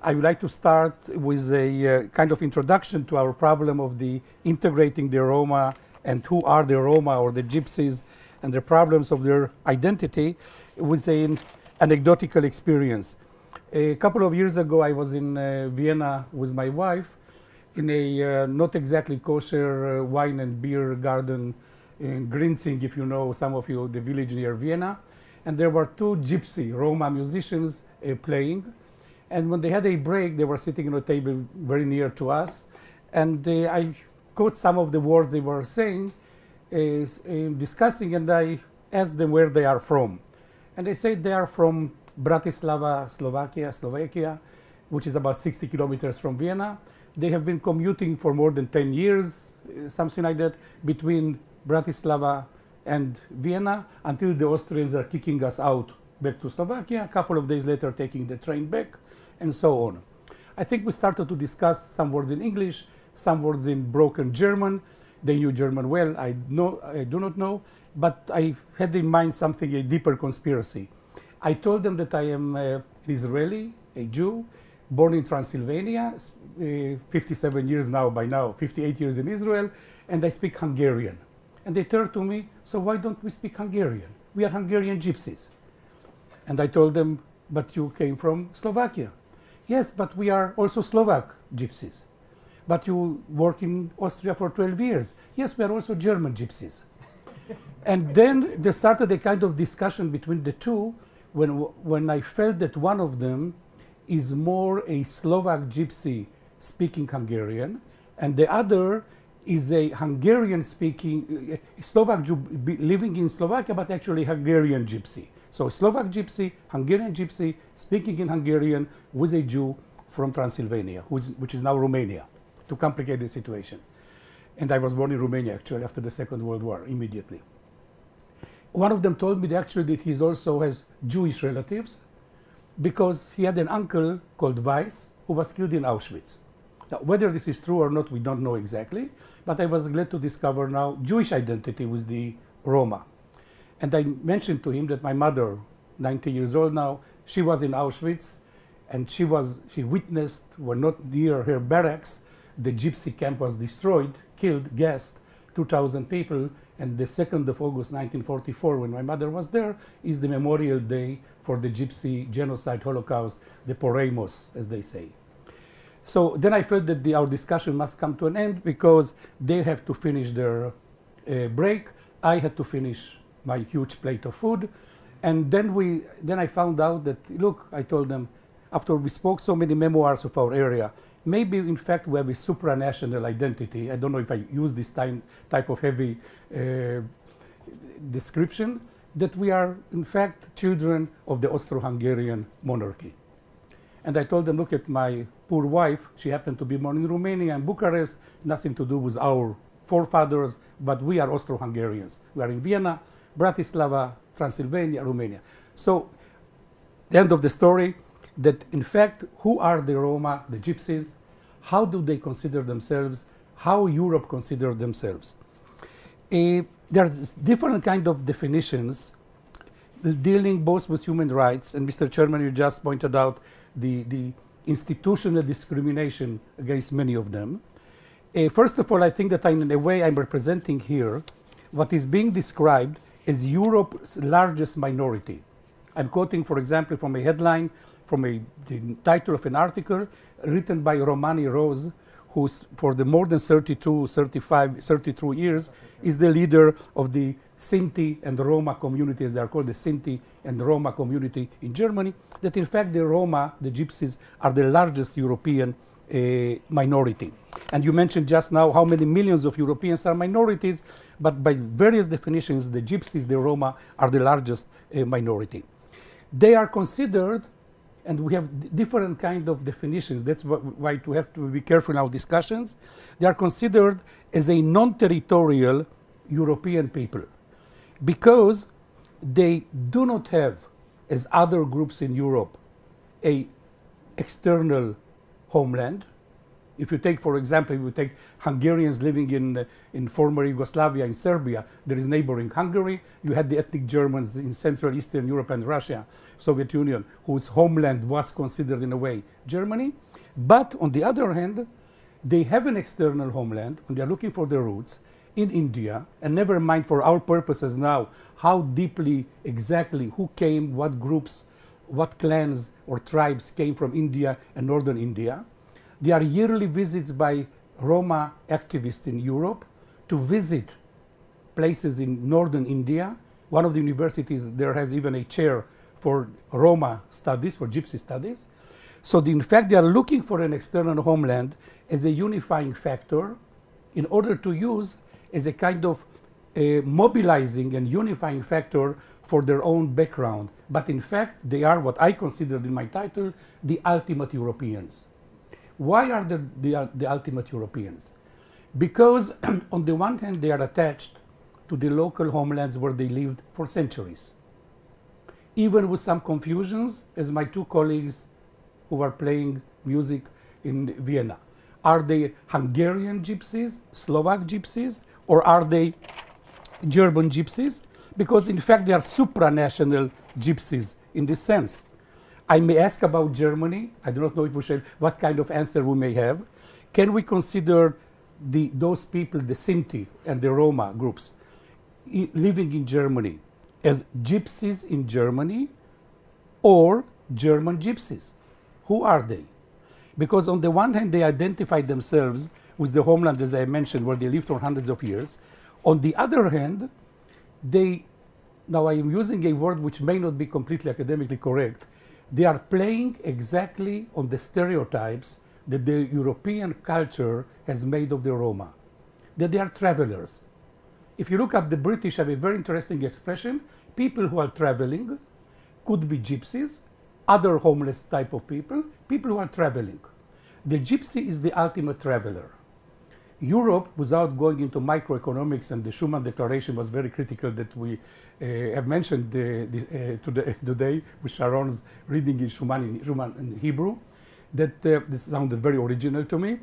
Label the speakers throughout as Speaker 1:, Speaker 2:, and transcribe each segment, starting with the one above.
Speaker 1: I would like to start with a kind of introduction to our problem of the integrating the Roma and who are the Roma or the Gypsies and the problems of their identity with an anecdotal experience. A couple of years ago, I was in Vienna with my wife in a not exactly kosher wine and beer garden in Grinzing, if you know, some of you, the village near Vienna. And there were two gypsy Roma musicians playing. And when they had a break, they were sitting on a table very near to us. And I caught some of the words they were saying, discussing, and I asked them where they are from. And they said they are from Bratislava, Slovakia, which is about 60 kilometers from Vienna. They have been commuting for more than 10 years, something like that, between Bratislava and Vienna until the Austrians are kicking us out back to Slovakia, a couple of days later taking the train back, and so on. I think we started to discuss some words in English, some words in broken German. They knew German well, I do not know, but I had in mind something, a deeper conspiracy. I told them that I am an Israeli, a Jew, born in Transylvania, 57 years now, by now, 58 years in Israel, and I speak Hungarian. And they turned to me, so why don't we speak Hungarian? We are Hungarian gypsies. And I told them, but you came from Slovakia. Yes, but we are also Slovak gypsies. But you work in Austria for 12 years. Yes, we are also German gypsies. And then there started a kind of discussion between the two when I felt that one of them is more a Slovak gypsy speaking Hungarian, and the other is a Hungarian-speaking, Slovak Jew living in Slovakia, but actually Hungarian gypsy. So Slovak gypsy, Hungarian gypsy, speaking in Hungarian with a Jew from Transylvania, which is now Romania, to complicate the situation. And I was born in Romania, actually, after the Second World War, immediately. One of them told me that actually that he also has Jewish relatives, because he had an uncle called Weiss who was killed in Auschwitz. Now, whether this is true or not, we don't know exactly, but I was glad to discover now Jewish identity with the Roma. And I mentioned to him that my mother, 90 years old now, she was in Auschwitz, and she witnessed, when not near her barracks, the gypsy camp was destroyed, killed, gassed, 2,000 people, and the 2nd of August 1944, when my mother was there, is the memorial day for the gypsy genocide holocaust, the Poremos, as they say. So then I felt that our discussion must come to an end because they have to finish their break. I had to finish my huge plate of food. And then I found out that, look, I told them, after we spoke so many memoirs of our area, maybe in fact we have a supranational identity. I don't know if I use this type of heavy description, that we are in fact children of the Austro-Hungarian monarchy. And I told them, look at my poor wife, she happened to be born in Romania and Bucharest, nothing to do with our forefathers, but we are Austro-Hungarians. We are in Vienna, Bratislava, Transylvania, Romania. So the end of the story, that in fact, who are the Roma, the gypsies? How do they consider themselves? How Europe consider themselves? There's different kind of definitions dealing both with human rights, and Mr. Chairman, you just pointed out the institutional discrimination against many of them. First of all, I think that in a way I'm representing here what is being described as Europe's largest minority. I'm quoting, for example, from a headline, from the title of an article written by Romani Rose, who for the more than 32 years is the leader of the Sinti and Roma community, as they are called, the Sinti and Roma community in Germany, that in fact the Roma, the gypsies, are the largest European minority. And you mentioned just now how many millions of Europeans are minorities, but by various definitions, the gypsies, the Roma, are the largest minority. They are considered, and we have different kind of definitions, that's why we have to be careful in our discussions, they are considered as a non-territorial European people because they do not have, as other groups in Europe, a external homeland. If you take, for example, if you take Hungarians living in former Yugoslavia, in Serbia, there is neighboring Hungary. You had the ethnic Germans in Central Eastern Europe and Russia, Soviet Union, whose homeland was considered in a way Germany. But on the other hand, they have an external homeland, and they are looking for their roots in India, and never mind for our purposes now, how deeply, exactly, who came, what groups, what clans or tribes came from India and northern India. There are yearly visits by Roma activists in Europe to visit places in northern India. One of the universities there has even a chair for Roma studies, for Gypsy studies. So in fact, they are looking for an external homeland as a unifying factor in order to use as a kind of mobilizing and unifying factor for their own background. But in fact, they are what I considered in my title, the ultimate Europeans. Why are they the ultimate Europeans? Because on the one hand, they are attached to the local homelands where they lived for centuries. Even with some confusions, as my two colleagues who are playing music in Vienna. Are they Hungarian gypsies, Slovak gypsies, or are they German gypsies? Because in fact, they are supranational gypsies in this sense. I may ask about Germany. I do not know if we shall, what kind of answer we may have. Can we consider those people, the Sinti and the Roma groups, living in Germany as gypsies in Germany or German gypsies? Who are they? Because on the one hand, they identify themselves with the homeland, as I mentioned, where they lived for hundreds of years. On the other hand, now I am using a word which may not be completely academically correct, they are playing exactly on the stereotypes that the European culture has made of the Roma, that they are travelers. If you look up, the British have a very interesting expression. People who are traveling could be gypsies, other homeless type of people who are traveling. The gypsy is the ultimate traveler. Europe, without going into microeconomics, and the Schuman Declaration was very critical that we have mentioned today with Sharon's reading in Schuman in Hebrew, that this sounded very original to me,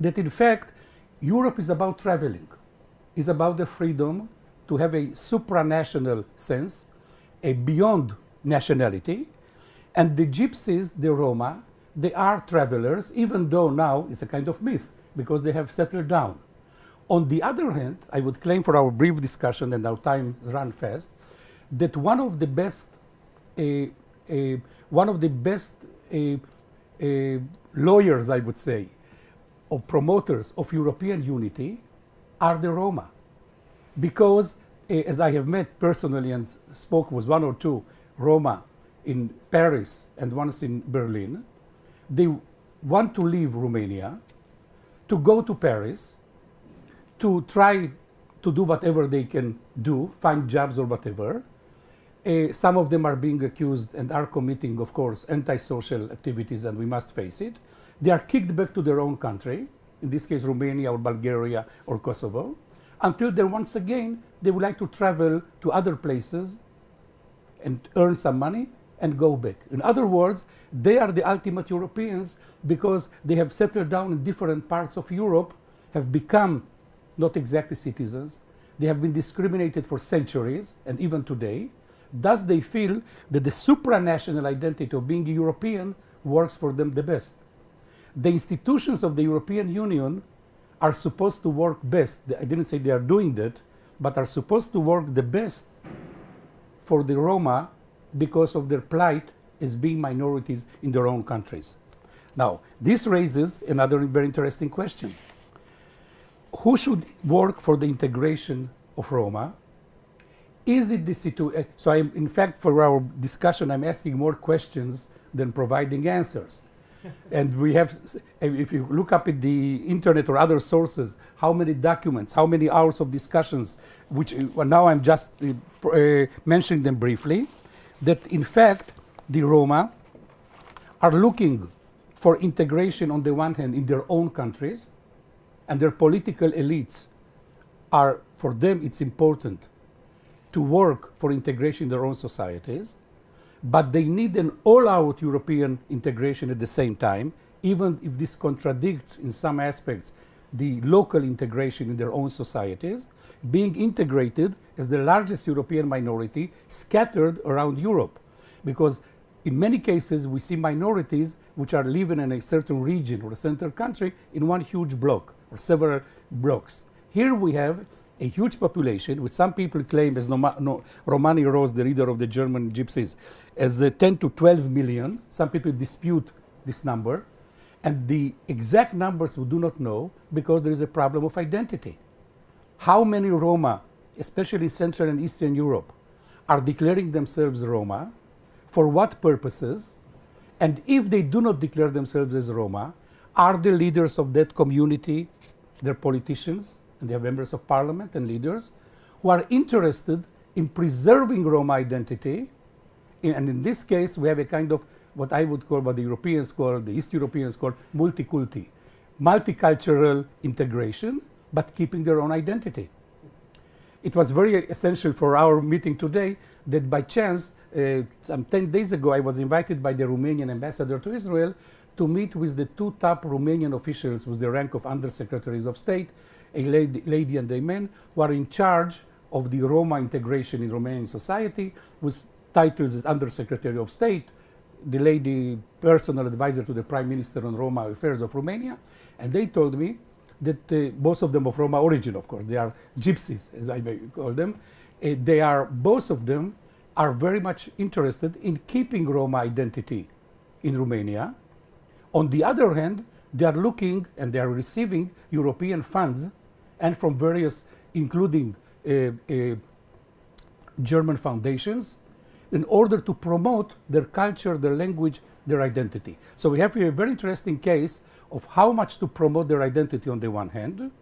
Speaker 1: that in fact Europe is about traveling, is about the freedom to have a supranational sense, a beyond nationality, and the gypsies, the Roma, they are travelers, even though now it's a kind of myth, because they have settled down. On the other hand, I would claim for our brief discussion, and our time run fast, that one of the best lawyers, I would say, or promoters of European unity are the Roma. Because as I have met personally and spoke with one or two Roma in Paris and once in Berlin, they want to leave Romania, to go to Paris, to try to do whatever they can do, find jobs or whatever. Some of them are being accused and are committing, of course, antisocial activities, and we must face it. They are kicked back to their own country, in this case Romania or Bulgaria or Kosovo, until then once again they would like to travel to other places and earn some money and go back. In other words, they are the ultimate Europeans because they have settled down in different parts of Europe, have become not exactly citizens. They have been discriminated for centuries and even today. Thus they feel that the supranational identity of being a European works for them the best. The institutions of the European Union are supposed to work best. I didn't say they are doing that, but are supposed to work the best for the Roma because of their plight as being minorities in their own countries. Now, this raises another very interesting question. Who should work for the integration of Roma? Is it the situation? So in fact, for our discussion, I'm asking more questions than providing answers. And we have, if you look up at the internet or other sources, how many documents, how many hours of discussions, which now I'm just mentioning them briefly, that in fact, the Roma are looking for integration on the one hand in their own countries, and their political elites are, for them it's important to work for integration in their own societies, but they need an all-out European integration at the same time, even if this contradicts in some aspects the local integration in their own societies, being integrated as the largest European minority scattered around Europe. Because in many cases, we see minorities which are living in a certain region or a certain country in one huge block or several blocks. Here we have a huge population, which some people claim, as Romani Rose, the leader of the German gypsies, as 10 to 12 million. Some people dispute this number. And the exact numbers we do not know because there is a problem of identity. How many Roma, especially in Central and Eastern Europe, are declaring themselves Roma? For what purposes? And if they do not declare themselves as Roma, are the leaders of that community, their politicians, and they are members of parliament and leaders, who are interested in preserving Roma identity? And in this case, we have a kind of what I would call, what the Europeans call, the East Europeans call, multiculti, multicultural integration, but keeping their own identity. It was very essential for our meeting today that by chance, some 10 days ago, I was invited by the Romanian ambassador to Israel to meet with the two top Romanian officials with the rank of undersecretaries of state, a lady and a man, who are in charge of the Roma integration in Romanian society, with titles as Undersecretary of State, the lady personal advisor to the Prime Minister on Roma affairs of Romania, and they told me that both of them of Roma origin, of course, they are gypsies, as I may call them. Both of them are very much interested in keeping Roma identity in Romania. On the other hand, they are looking and they are receiving European funds and from various, including German foundations, in order to promote their culture, their language, their identity. So we have here a very interesting case of how much to promote their identity on the one hand,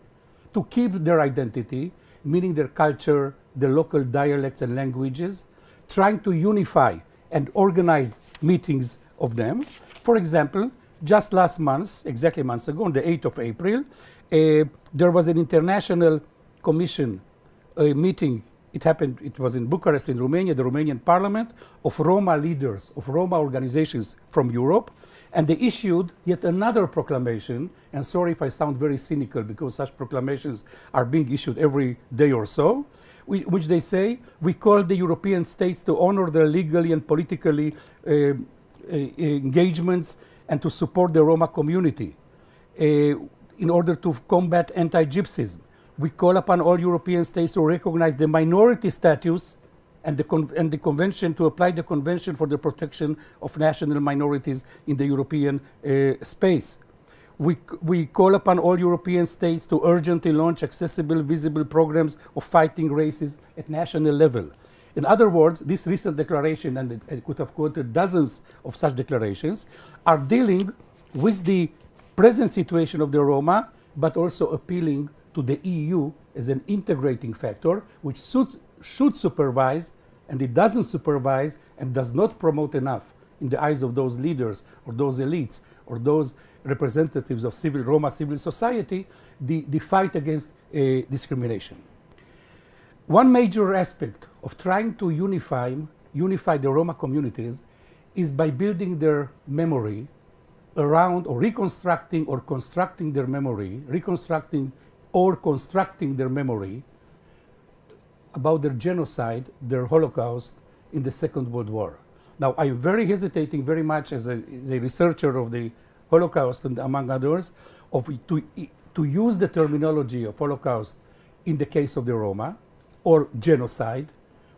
Speaker 1: to keep their identity, meaning their culture, their local dialects and languages, trying to unify and organize meetings of them. For example, just last month, exactly months ago, on the 8th of April, there was an international commission meeting. It was in Bucharest, in Romania, the Romanian parliament, of Roma leaders, of Roma organizations from Europe, and they issued yet another proclamation, and sorry if I sound very cynical because such proclamations are being issued every day or so, which they say, we call the European states to honor their legally and politically engagements and to support the Roma community in order to combat anti-Gypsyism. We call upon all European states to recognize the minority status and the convention, to apply the Convention for the Protection of National Minorities in the European space. We call upon all European states to urgently launch accessible, visible programs of fighting racism at national level. In other words, this recent declaration, and I could have quoted dozens of such declarations, are dealing with the present situation of the Roma, but also appealing to the EU as an integrating factor, which should supervise, and it doesn't supervise and does not promote enough in the eyes of those leaders or those elites or those representatives of Roma civil society, the fight against discrimination. One major aspect of trying to unify the Roma communities is by building their memory around, or reconstructing or constructing their memory, constructing their memory about their genocide, their Holocaust in the Second World War. Now, I'm very hesitating very much as a researcher of the Holocaust, and among others, to use the terminology of Holocaust in the case of the Roma, or genocide.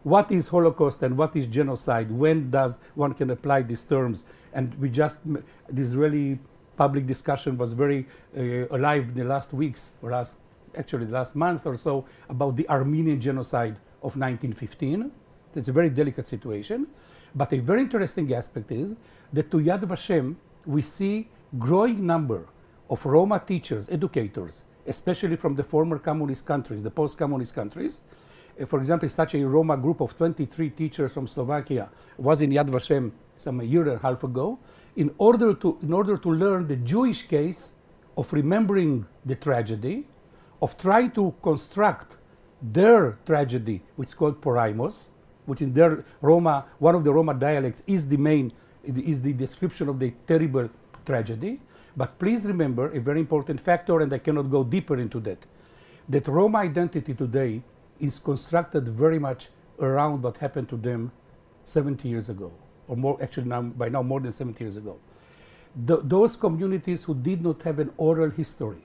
Speaker 1: What is Holocaust and what is genocide? When does one can apply these terms? And this really public discussion was very alive in the last weeks, or actually the last month or so, about the Armenian genocide of 1915. It's a very delicate situation. But a very interesting aspect is that to Yad Vashem, we see growing number of Roma teachers, educators, especially from the former communist countries, the post-communist countries. For example, such a Roma group of 23 teachers from Slovakia was in Yad Vashem some year and a half ago, in order to learn the Jewish case of remembering the tragedy, of trying to construct their tragedy, which is called Poraimos, which in their Roma, one of the Roma dialects, is the description of the terrible tragedy, But please remember a very important factor, and I cannot go deeper into that Roma identity today is constructed very much around what happened to them 70 years ago, or more, actually now, by now more than 70 years ago. Those communities who did not have an oral history,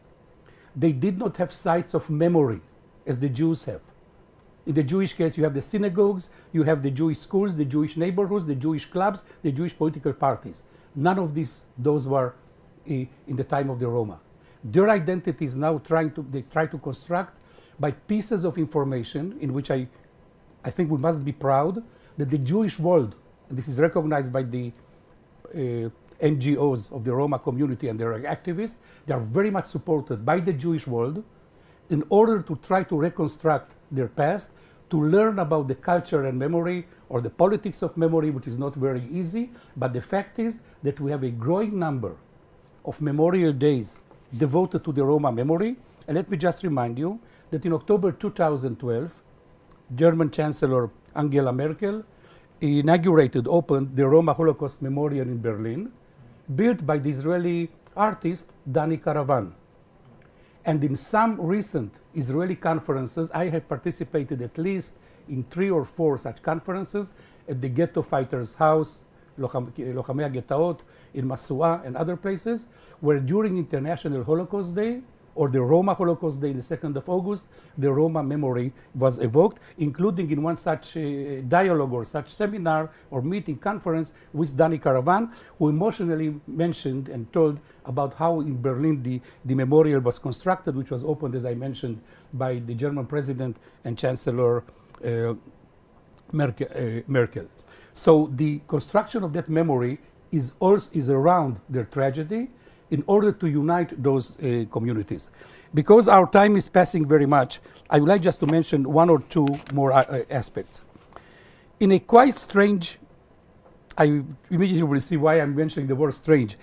Speaker 1: they did not have sites of memory as the Jews have. In the Jewish case, you have the synagogues, you have the Jewish schools, the Jewish neighborhoods, the Jewish clubs, the Jewish political parties. None of those were in the time of the Roma. Their identity is now they try to construct by pieces of information in which I think we must be proud that the Jewish world, and this is recognized by the NGOs of the Roma community and their activists, they are very much supported by the Jewish world in order to try to reconstruct their past, to learn about the culture and memory or the politics of memory, which is not very easy. But the fact is that we have a growing number of memorial days devoted to the Roma memory. And let me just remind you that in October 2012, German Chancellor Angela Merkel opened the Roma Holocaust Memorial in Berlin, built by the Israeli artist Dani Karavan. And in some recent Israeli conferences, I have participated at least in 3 or 4 such conferences at the Ghetto Fighters House, Lochamei HaGetaot, in Masua and other places, where during International Holocaust Day, or the Roma Holocaust Day, the 2nd of August, the Roma memory was evoked, including in one such dialogue or such seminar or meeting conference with Dani Karavan, who emotionally mentioned and told about how in Berlin the memorial was constructed, which was opened, as I mentioned, by the German President and Chancellor Merkel. So the construction of that memory is around their tragedy, in order to unite those communities. Because our time is passing very much, I would like just to mention 1 or 2 more aspects. In a quite strange, I immediately will see why I'm mentioning the word strange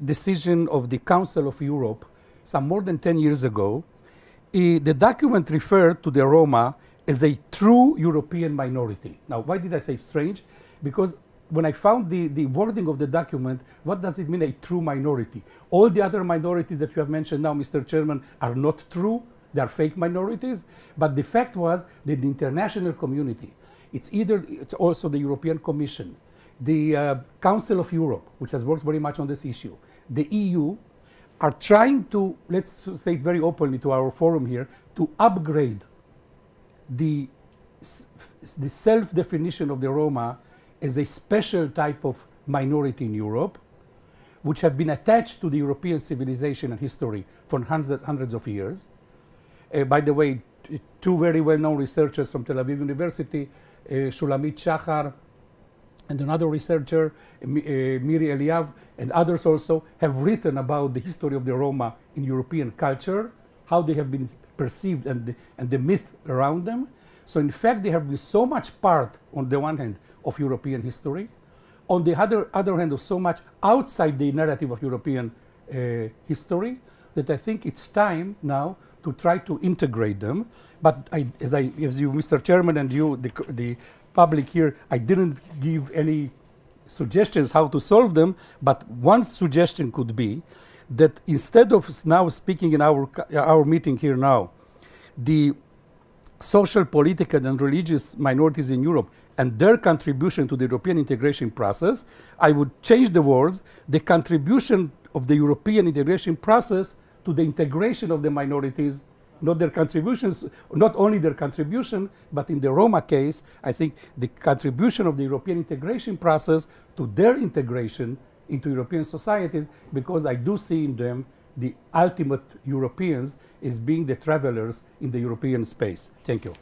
Speaker 1: decision of the Council of Europe some more than 10 years ago, the document referred to the Roma as a true European minority. Now, why did I say strange? Because when I found the wording of the document, what does it mean, a true minority? All the other minorities that you have mentioned now, Mr. Chairman, are not true. They are fake minorities. But the fact was that the international community, it's also the European Commission, the Council of Europe, which has worked very much on this issue, the EU, are trying to, let's say it very openly to our forum here, to upgrade the self-definition of the Roma as a special type of minority in Europe, which have been attached to the European civilization and history for hundreds of years. By the way, 2 very well-known researchers from Tel Aviv University, Shulamit Shachar, and another researcher, Miri Eliav, and others also, have written about the history of the Roma in European culture, how they have been perceived and the myth around them. So in fact, they have been so much part, on the one hand, of European history, on the other hand, of so much outside the narrative of European history, that I think it's time now to try to integrate them. But as you, Mr. Chairman, and you, the public here, I didn't give any suggestions how to solve them, but one suggestion could be that instead of now speaking in our meeting here now, the social, political, and religious minorities in Europe and their contribution to the European integration process, I would change the words, the contribution of the European integration process to the integration of the minorities, not their contributions, not only their contribution, but in the Roma case, I think the contribution of the European integration process to their integration into European societies, because I do see in them the ultimate Europeans as being the travelers in the European space. Thank you.